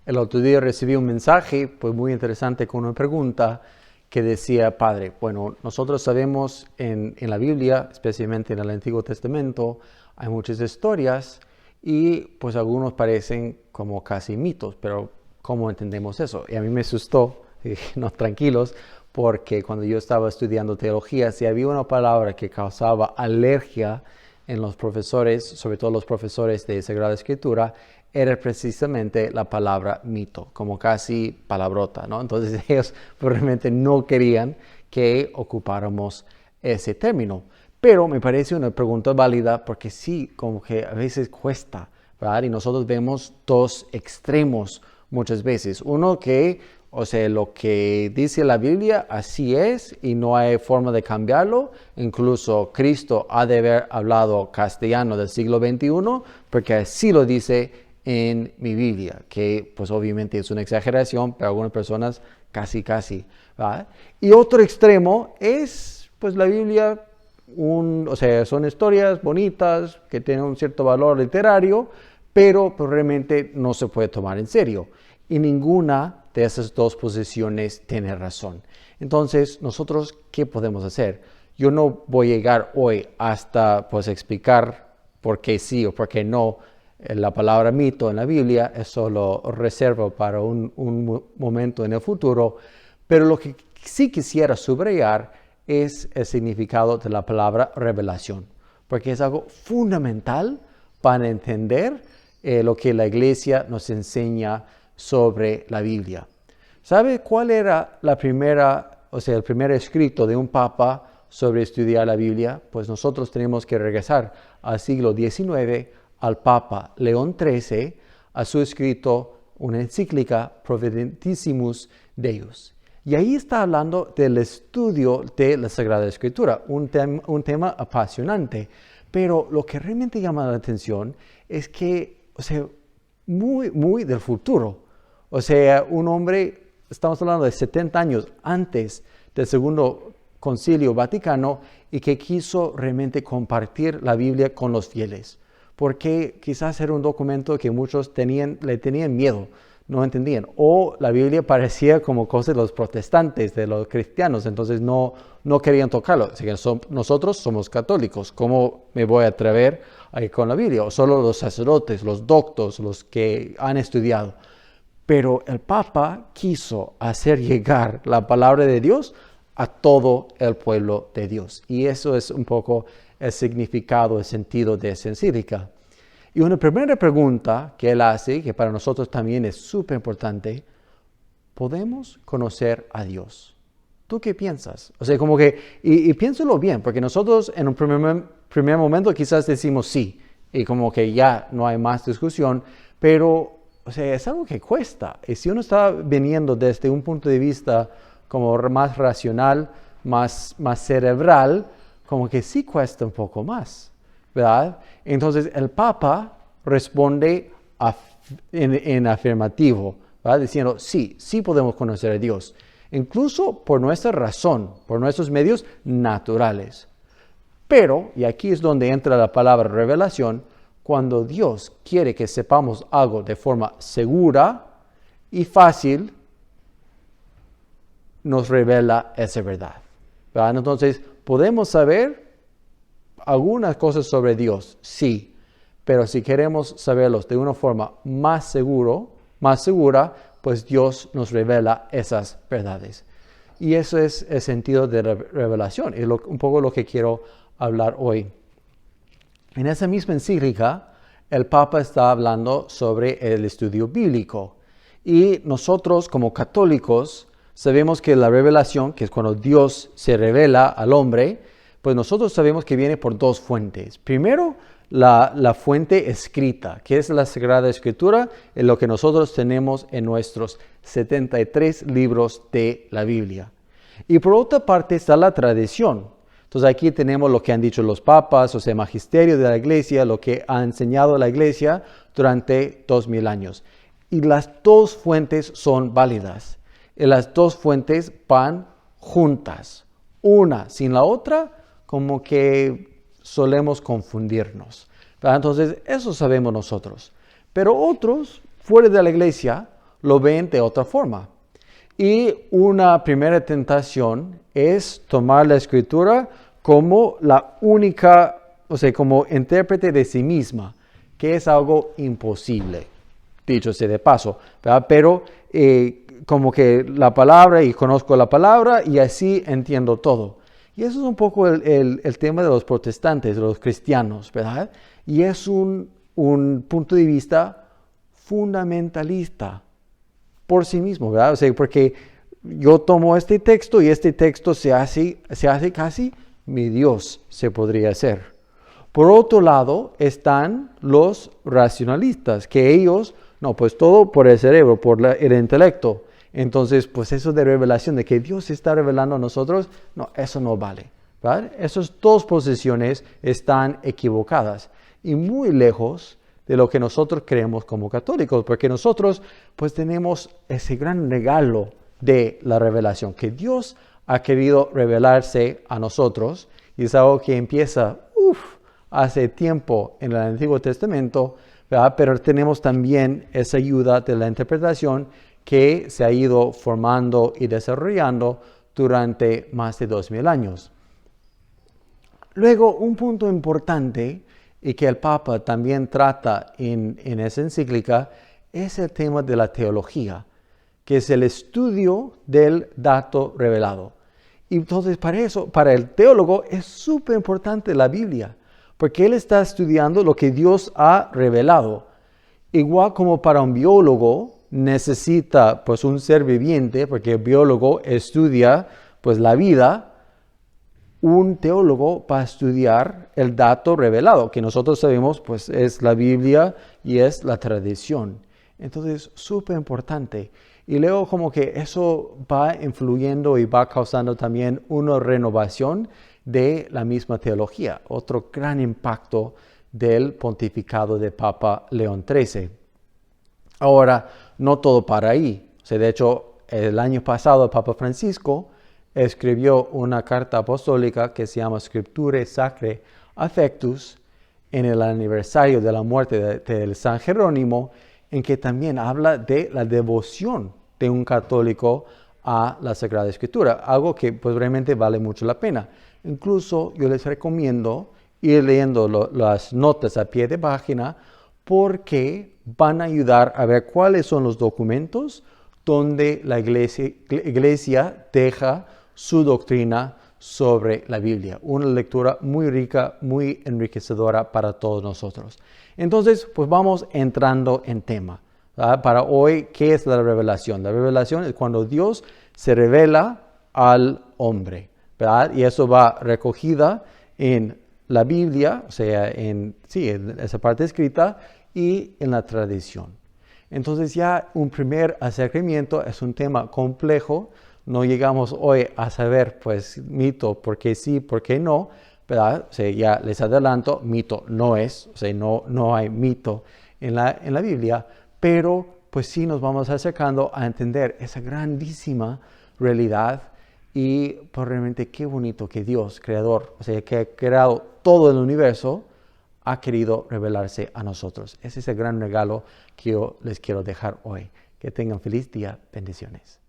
El otro día recibí un mensaje pues muy interesante con una pregunta que decía, Padre, bueno, nosotros sabemos en la Biblia, especialmente en el Antiguo Testamento, hay muchas historias y pues algunos parecen como casi mitos, pero ¿cómo entendemos eso? Y a mí me asustó, y dije, no, tranquilos, porque cuando yo estaba estudiando teología, si había una palabra que causaba alergia en los profesores, sobre todo los profesores de Sagrada Escritura, era precisamente la palabra mito, como casi palabrota, ¿no? Entonces ellos realmente no querían que ocupáramos ese término. Pero me parece una pregunta válida porque sí, como que a veces cuesta, ¿verdad? Y nosotros vemos dos extremos muchas veces. Uno que, o sea, lo que dice la Biblia así es y no hay forma de cambiarlo. Incluso Cristo ha de haber hablado castellano del siglo XXI porque así lo dice en mi Biblia, que pues obviamente es una exageración, pero algunas personas casi, ¿verdad? Y otro extremo es pues la Biblia, o sea, son historias bonitas que tienen un cierto valor literario, pero pues, realmente no se puede tomar en serio. Y ninguna de esas dos posiciones tiene razón. Entonces, nosotros, ¿qué podemos hacer? Yo no voy a llegar hoy hasta pues explicar por qué sí o por qué no la palabra mito en la Biblia, eso lo reservo para un momento en el futuro, pero lo que sí quisiera subrayar es el significado de la palabra revelación, porque es algo fundamental para entender lo que la Iglesia nos enseña sobre la Biblia. ¿Sabe cuál era el primer escrito de un papa sobre estudiar la Biblia? Pues nosotros tenemos que regresar al siglo XIX, al Papa León XIII, a su escrito, una encíclica Providentissimus Deus. Y ahí está hablando del estudio de la Sagrada Escritura, un tema apasionante. Pero lo que realmente llama la atención es que, o sea, muy del futuro. O sea, un hombre, estamos hablando de 70 años antes del Segundo Concilio Vaticano y que quiso realmente compartir la Biblia con los fieles. Porque quizás era un documento que muchos le tenían miedo, no entendían. O la Biblia parecía como cosa de los protestantes, de los cristianos, entonces no querían tocarlo. Así que nosotros somos católicos, ¿cómo me voy a atrever a ir con la Biblia? O solo los sacerdotes, los doctos, los que han estudiado. Pero el Papa quiso hacer llegar la palabra de Dios a todo el pueblo de Dios. Y eso es un poco el significado, el sentido de esa encíclica. Y una primera pregunta que él hace, que para nosotros también es súper importante, ¿podemos conocer a Dios? ¿Tú qué piensas? O sea, como que, y piénsalo bien, porque nosotros en un primer momento quizás decimos sí, y como que ya no hay más discusión, pero, o sea, es algo que cuesta. Y si uno está viniendo desde un punto de vista como más racional, más cerebral, como que sí cuesta un poco más, ¿verdad? Entonces el Papa responde en afirmativo, ¿verdad? Diciendo, sí podemos conocer a Dios, incluso por nuestra razón, por nuestros medios naturales. Pero, y aquí es donde entra la palabra revelación, cuando Dios quiere que sepamos algo de forma segura y fácil, nos revela esa verdad, ¿verdad? Entonces, podemos saber algunas cosas sobre Dios, sí, pero si queremos saberlos de una forma más segura, pues Dios nos revela esas verdades. Y eso es el sentido de la revelación, y un poco lo que quiero hablar hoy. En esa misma encíclica, el Papa está hablando sobre el estudio bíblico. Y nosotros, como católicos, sabemos que la revelación, que es cuando Dios se revela al hombre, pues nosotros sabemos que viene por dos fuentes. Primero, la fuente escrita, que es la Sagrada Escritura, en lo que nosotros tenemos en nuestros 73 libros de la Biblia. Y por otra parte está la tradición. Entonces aquí tenemos lo que han dicho los papas, o sea, magisterio de la iglesia, lo que ha enseñado la iglesia durante 2000 años. Y las dos fuentes son válidas. Y las dos fuentes van juntas. Una sin la otra, como que solemos confundirnos, ¿verdad? Entonces, eso sabemos nosotros. Pero otros, fuera de la iglesia, lo ven de otra forma. Y una primera tentación es tomar la escritura como la única, o sea, como intérprete de sí misma, que es algo imposible, dicho sea de paso, ¿verdad? Pero como que la palabra y conozco la palabra y así entiendo todo. Y eso es un poco el tema de los protestantes, de los cristianos, ¿verdad? Y es un punto de vista fundamentalista por sí mismo, ¿verdad? O sea, porque yo tomo este texto y este texto se hace casi mi Dios, se podría hacer. Por otro lado están los racionalistas, que ellos, no, pues todo por el cerebro, por el intelecto. Entonces, pues eso de revelación, de que Dios se está revelando a nosotros, no, eso no vale, ¿verdad? Esas dos posiciones están equivocadas y muy lejos de lo que nosotros creemos como católicos, porque nosotros pues tenemos ese gran regalo de la revelación, que Dios ha querido revelarse a nosotros, y es algo que empieza hace tiempo en el Antiguo Testamento, ¿verdad? Pero tenemos también esa ayuda de la interpretación que se ha ido formando y desarrollando durante más de 2000 años. Luego, un punto importante y que el Papa también trata en esa encíclica es el tema de la teología, que es el estudio del dato revelado. Y entonces para el teólogo es súper importante la Biblia, porque él está estudiando lo que Dios ha revelado. Igual como para un biólogo necesita pues un ser viviente, porque el biólogo estudia pues la vida, un teólogo va a estudiar el dato revelado, que nosotros sabemos pues es la Biblia y es la tradición. Entonces, súper importante. Y luego como que eso va influyendo y va causando también una renovación de la misma teología. Otro gran impacto del pontificado de Papa León XIII. Ahora, no todo para ahí. O sea, de hecho, el año pasado el Papa Francisco escribió una carta apostólica que se llama Scripturae Sacrae Affectus en el aniversario de la muerte de San Jerónimo, en que también habla de la devoción de un católico a la Sagrada Escritura, algo que pues realmente vale mucho la pena. Incluso yo les recomiendo ir leyendo las notas a pie de página, porque van a ayudar a ver cuáles son los documentos donde la iglesia deja su doctrina sobre la Biblia. Una lectura muy rica, muy enriquecedora para todos nosotros. Entonces, pues vamos entrando en tema. ¿Verdad? Para hoy, ¿qué es la revelación? La revelación es cuando Dios se revela al hombre, ¿verdad? Y eso va recogida en la Biblia, o sea, en esa parte escrita y en la tradición. Entonces ya un primer acercamiento es un tema complejo. No llegamos hoy a saber, pues, mito, por qué sí, por qué no, ¿verdad? O sea, ya les adelanto, mito no es, o sea, no hay mito en la Biblia, pero pues sí nos vamos acercando a entender esa grandísima realidad y pues realmente qué bonito que Dios, creador, o sea, que ha creado todo el universo, ha querido revelarse a nosotros. Ese es el gran regalo que yo les quiero dejar hoy. Que tengan feliz día. Bendiciones.